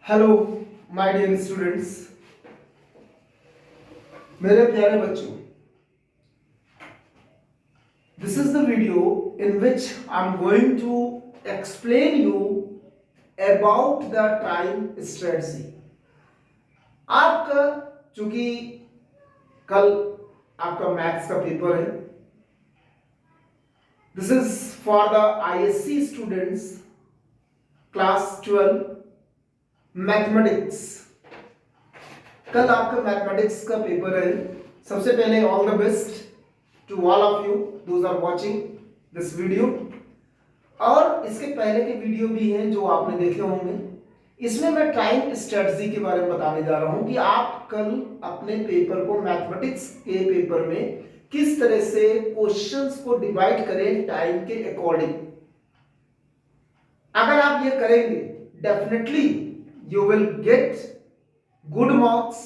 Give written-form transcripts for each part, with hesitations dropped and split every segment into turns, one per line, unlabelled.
Hello my dear students, मेरे प्यारे बच्चों, this is the video in which I am going to explain you about the time strategy. आपका चूंकि कल आपका मैथ्स का पेपर है, this is for the ISC students class 12 mathematics. कल आपका मैथमेटिक्स का पेपर है। सबसे पहले all the best to all of you those are watching this video. और इसके पहले के वीडियो भी हैं जो आपने देखे होंगे। इसमें मैं टाइम स्ट्रेटजी के बारे में बताने जा रहा हूं कि आप कल अपने पेपर को, मैथमेटिक्स के पेपर में, किस तरह से क्वेश्चंस को डिवाइड करें टाइम के अकॉर्डिंग। अगर आप ये करेंगे, definitely you will get good marks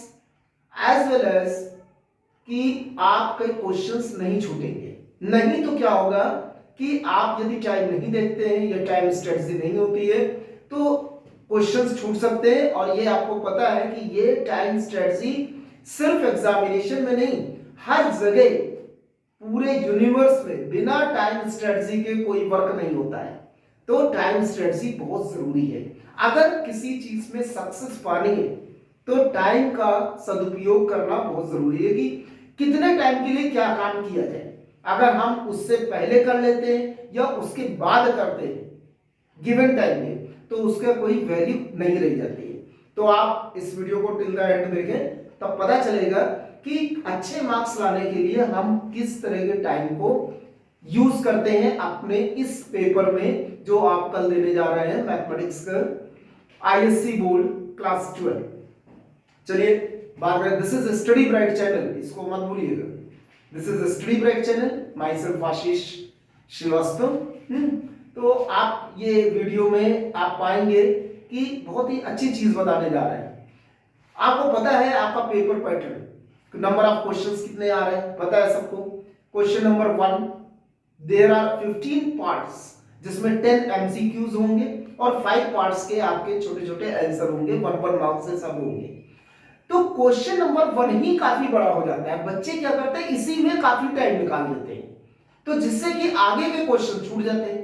as well as कि आपके क्वेश्चंस नहीं छूटेंगे। नहीं तो क्या होगा कि आप यदि टाइम नहीं देखते हैं या टाइम स्ट्रेटजी नहीं होती है तो क्वेश्चंस छूट सकते हैं। और ये आपको पता है कि ये टाइम स्ट्रेटजी सिर्फ एग्जामिनेशन में नहीं, हर जगह पूरे यूनिवर्स में बिना टाइम स्ट्रेटजी के कोई वर्क नहीं होता है। तो टाइम स्ट्रेटजी बहुत जरूरी है। अगर किसी चीज में सक्सेस पानी है तो टाइम का सदुपयोग करना बहुत जरूरी है कि कितने टाइम के लिए क्या काम किया जाए। अगर हम उससे पहले कर लेते हैं या उसके बाद करते हैं गिवन टाइम में, तो उसका कोई वैल्यू नहीं रह जाती है। तो आप इस वीडियो को टिल द एंड देखें, तब पता चलेगा कि अच्छे मार्क्स लाने के लिए हम किस तरह के टाइम को यूज करते हैं अपने इस पेपर में जो आप कल देने जा रहे हैं, मैथमेटिक्स का आईएससी बोर्ड क्लास 12। चलिए बात करें। This is study bright channel, इसको मत भूलिएगा। This is study bright channel, myself Ashish Srivastava. तो आप ये वीडियो में आप पाएंगे कि बहुत ही अच्छी चीज बताने जा रहे हैं। आपको पता है आपका paper pattern, number of questions कितने आ रहे हैं पता है सबको। Question number 1, there are 15 parts जिसमें 10 एमसीक्यूज होंगे और 5 पार्ट्स के आपके छोटे छोटे आंसर होंगे, 1 मार्क्स से सब होंगे। तो क्वेश्चन नंबर 1 ही काफी बड़ा हो जाता है। बच्चे क्या करते हैं, इसी में काफी टाइम निकाल लेते हैं, तो जिससे कि आगे के क्वेश्चन छूट जाते हैं।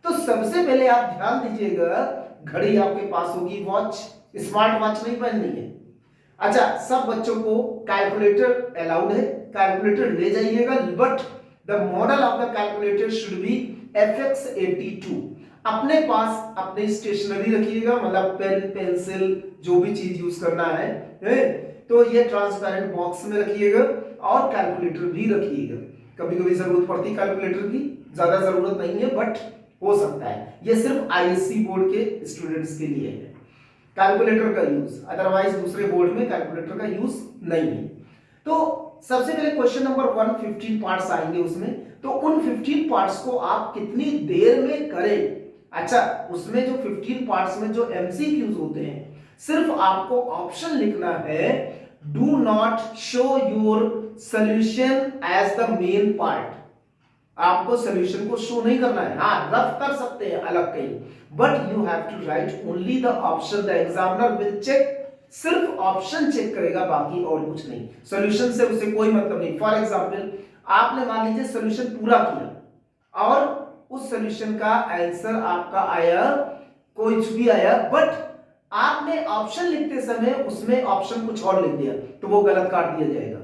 तो सबसे पहले आप ध्यान दीजिएगा, घड़ी आपके पास होगी, वॉच, स्मार्ट वॉच नहीं पहननी है। अच्छा, सब बच्चों को कैलकुलेटर अलाउड है, कैलकुलेटर ले जाइएगा, but the model of the calculator should be FX82। अपने पास अपनी स्टेशनरी रखिएगा, मतलब पेन, पेंसिल, जो भी चीज यूज करना है, तो ये ट्रांसपेरेंट बॉक्स में रखिएगा और कैलकुलेटर भी रखिएगा। कभी कभी जरूरत पड़ती कैलकुलेटर की, ज्यादा जरूरत नहीं है बट हो सकता है। ये सिर्फ आईएससी बोर्ड के स्टूडेंट्स के लिए है कैलकुलेटर का यूज, अदरवाइज दूसरे बोर्ड में कैलकुलेटर का यूज नहीं है। तो सबसे पहले क्वेश्चन नंबर 1, 15 पार्ट्स आएंगे उसमें। तो उन 15 पार्ट्स को आप कितनी देर में करें। अच्छा, उसमें जो 15 पार्ट्स में जो एमसीक्यूज होते हैं, सिर्फ आपको ऑप्शन लिखना है, do not show your solution as the main part. आपको सॉल्यूशन को शो नहीं करना है। हाँ, रफ कर सकते हैं अलग कहीं, but you have to write only the option. The examiner will check, सिर्फ ऑप्शन चेक करेगा, बाकी और कुछ नहीं। सॉल्यूशन से उसे कोई मतलब नहीं। फॉर एग्जांपल, आपने मान लीजिए सॉल्यूशन पूरा किया और उस सॉल्यूशन का आंसर आपका आया, कुछ भी आया, बट आपने ऑप्शन लिखते समय उसमें ऑप्शन कुछ और लिख दिया, तो वो गलत काट दिया जाएगा।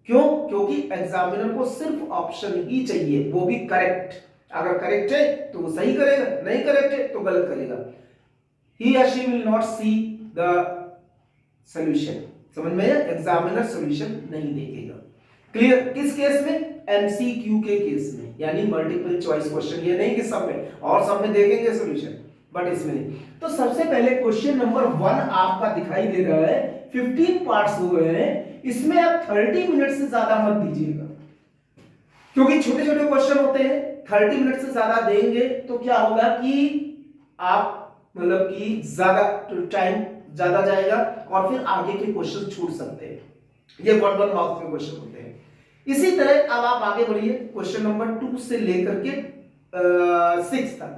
क्यों? क्योंकि एग्जामिनर को सिर्फ ऑप्शन ही चाहिए, वो भी करेक्ट। अगर करेक्ट है तो वो सही करेगा, नहीं करेक्ट है तो गलत करेगा। ही or she will not see the solution। समझ में? एग्जामिनर सॉल्यूशन नहीं देखेगा। क्लियर? किस केस में? एमसीक्यू के केस में, यानी मल्टीपल चॉइस क्वेश्चन। ये नहीं कि सब में, और सब में देखेंगे सॉल्यूशन, बट इसमें नहीं। तो सबसे पहले क्वेश्चन नंबर 1 आपका दिखाई दे रहा है, 15 पार्ट्स हुए हैं, इसमें आप 30 मिनट से ज्यादा मत दीजिएगा, क्योंकि छोटे छोटे क्वेश्चन होते हैं। 30 मिनट से ज्यादा देंगे तो क्या होगा कि आप मतलब कि ज्यादा टाइम ज्यादा जाएगा और फिर आगे के क्वेश्चन छूट सकते हैं। ये 1 मार्क्स के क्वेश्चन होते हैं। इसी तरह अब आप आगे बढ़िए, क्वेश्चन नंबर 2 से लेकर के 6 तक,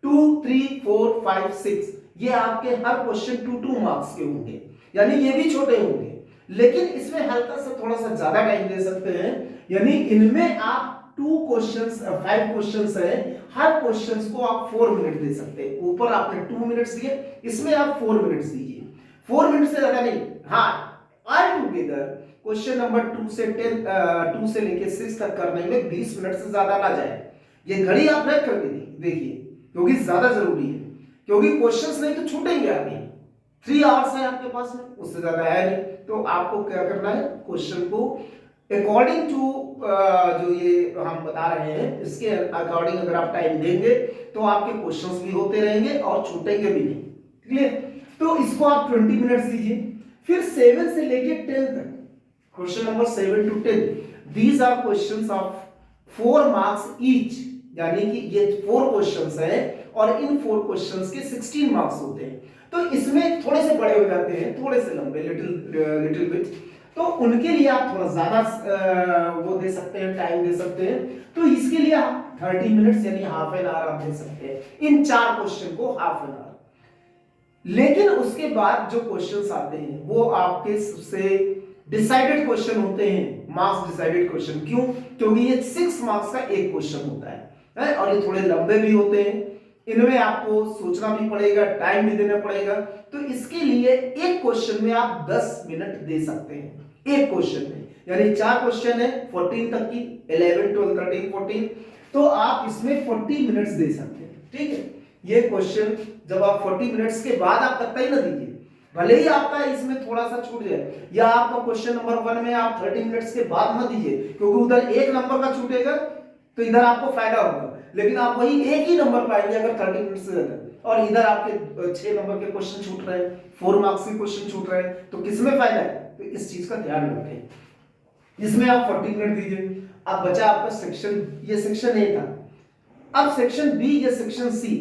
2, 3, 4, 5, 6, ये आपके हर क्वेश्चन 2 मार्क्स के होंगे, यानी ये भी छोटे होंगे, लेकिन इसमें हल्का सा थोड़ा सा ज्यादा टाइम दे सकते हैं, यानी इनमें आप 5 क्वेश्चंस है, हर क्वेश्चंस को आप 4 मिनट दे सकते हैं। ऊपर आपने 2 मिनट्स दिए, इसमें आप 4 मिनट्स दीजिए, 4 मिनट से ज्यादा नहीं। हाँ, ऑल टुगेदर क्वेश्चन नंबर 2 से 10 2 से लेके 6 तक करने में 20 मिनट से ज्यादा ना जाए। ये घड़ी आप रख करके देखिए, क्योंकि ज्यादा जरूरी है, क्योंकि क्वेश्चंस नहीं तो छूटेंगे आगे। 3 आवर्स है आपके पास में, उससे ज्यादा है नहीं। तो आपको क्या करना है, क्वेश्चन को अकॉर्डिंग टू जो ये हम बता रहे हैं इसके अकॉर्डिंग अगर आप टाइम देंगे तो आपके क्वेश्चंस भी होते रहेंगे और छूटेंगे भी नहीं। क्लियर? तो इसको आप 20 मिनट्स दीजिए। फिर 7 से लेके 10 तक, question number 7 to 10, these are questions of 4 marks each, यानी कि ये 4 क्वेश्चंस हैं और इन 4 क्वेश्चंस के 16 मार्क्स होते हैं। तो इसमें थोड़े से बड़े हो जाते हैं, थोड़े से लंबे, लिटिल बिट, तो उनके लिए आप थोड़ा ज्यादा वो दे सकते हैं, टाइम दे सकते हैं। तो इसके लिए आप 30 मिनट्स यानी हाफ एन आवर आप दे सकते हैं इन 4 क्वेश्चन को, हाफ एन आवर। लेकिन उसके बाद जो क्वेश्चंस आते हैं वो आपके सबसे डिसाइडेड क्वेश्चन होते हैं, मार्क्स डिसाइडेड क्वेश्चन। क्यों? क्योंकि ये 6 मार्क्स का एक क्वेश्चन होता है और ये थोड़े लंबे भी होते हैं, इनमें आपको सोचना भी पड़ेगा, टाइम भी देना पड़ेगा। तो इसके लिए एक क्वेश्चन में आप 10 मिनट दे सकते हैं, एक क्वेश्चन में, यानी 4 क्वेश्चन है 14 तक की, 11 12 13 14, तो आप इसमें 40 मिनट्स दे सकते हैं। ठीक है, ये क्वेश्चन जब आप 40 मिनट्स के बाद आप कतई ना दीजिए, भले ही आपका इसमें थोड़ा सा छूट जाए, या आपका क्वेश्चन नंबर 1 में आप 30 मिनट्स के बाद मत दीजिए, क्योंकि उधर एक नंबर का छूटेगा तो इधर आपको फायदा होगा, लेकिन आप वही एक ही नंबर पाएंगे अगर 30 मिनट से ज्यादा, और इधर आपके 6 नंबर के क्वेश्चन छूट रहे हैं, 4 मार्क्स के क्वेश्चन छूट रहे हैं, तो किसमें फायदा है? तो इस चीज का ध्यान रखें। इसमें आप 40 मिनट दीजिए। अब बचा आपका सेक्शन, ये सेक्शन ए था। अब सेक्शन बी या सेक्शन सी,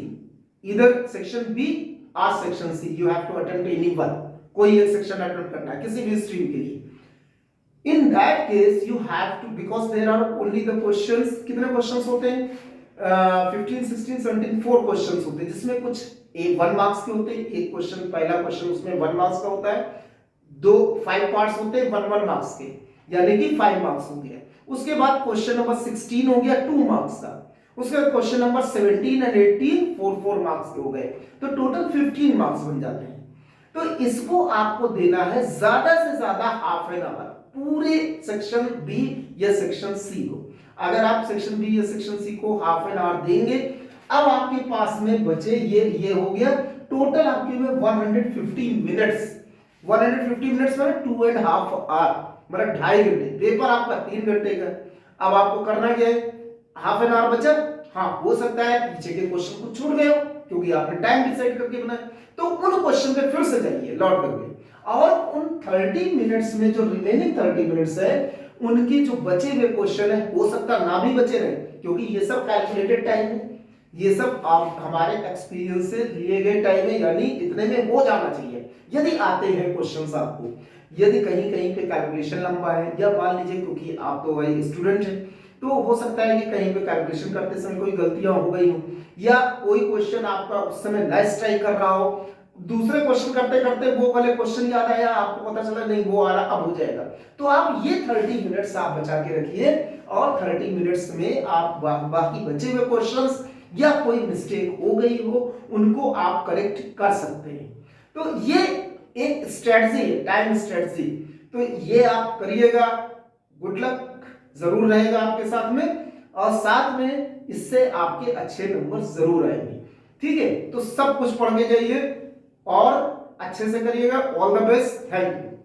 इधर सेक्शन बी और section C, you have to attempt any one, कोई एक सेक्शन अटेम्प्ट करना है किसी भी स्ट्रीम के लिए। In that case you have to, because there are only the questions, कितने क्वेश्चंस होते हैं? 15 16 17 4 क्वेश्चंस होते हैं, जिसमें कुछ 1 मार्क्स के होते हैं, एक क्वेश्चन, पहला क्वेश्चन उसमें 1 मार्क्स का होता है, 5 पार्ट्स होते हैं 1 मार्क्स के, यानी कि 5 मार्क्स हो गया। उसके बाद क्वेश्चन नंबर 16 हो गया 2 मार्क्स का, उसके बाद क्वेश्चन नंबर 17 और 18 4 मार्क्स के हो गए, तो टोटल 15 मार्क्स बन जाते हैं। तो इसको आपको देना है ज्यादा से ज्यादा हाफ एन आवर, पूरे सेक्शन बी या सेक्शन सी को। अगर आप सेक्शन बी या सेक्शन सी को हाफ एन आवर देंगे, अब आपके पास में बचे ये हो गया टोटल आपके में 150 मिनट्स। 150 मिनट्स मतलब 2.5 आवर, मतलब 2.5 घंटे। पेपर आपका 3 घंटे का, अब आपको करना क्या है? हाफ एन आवर बचा, हाँ हो सकता है पीछे के क्वेश्चन कुछ छूट गए हो, क्योंकि आपने टाइम डिसाइड करके बनाया, तो उन क्वेश्चन पे फिर से जाइए, लौट करके, और उन 30 मिनट्स में जो रिमेनिंग 30 मिनट्स है, उनके जो बचे हुए क्वेश्चन है, हो सकता ना भी बचे रहे, क्योंकि ये सब कैलकुलेटेड टाइम है, ये सब आप हमारे एक्सपीरियंस से लिए गए टाइम है, यानी इतने में हो जाना चाहिए। यदि आते हैं क्वेश्चंस आपको, यदि कहीं कहीं पे कैलकुलेशन लंबा है, या मान लीजिए क्योंकि आप तो वही स्टूडेंट हैं, तो हो सकता है कि कहीं पे कैलकुलेशन करते समय कोई गलतियां हो गई हो, या कोई क्वेश्चन आपका उस समय नाइस ट्राई कर रहा हो, दूसरे क्वेश्चन करते करते वो वाले क्वेश्चन याद आया, आपको पता चला नहीं वो आ रहा, अब हो जाएगा। तो आप ये 30 मिनट्स आप बचा के रखिए, और 30 मिनट्स में आप बाकी बचे हुए क्वेश्चंस या कोई मिस्टेक हो गई हो उनको आप करेक्ट कर सकते हैं। तो ये एक स्ट्रेटजी है, टाइम स्ट्रेटजी, तो ये आप करिएगा। गुड लक जरूर रहेगा आपके साथ में, और साथ में इससे आपके अच्छे नंबर जरूर आएंगे। ठीक है, तो सब कुछ पढ़ के जाइए और अच्छे से करिएगा। All the best, thank you.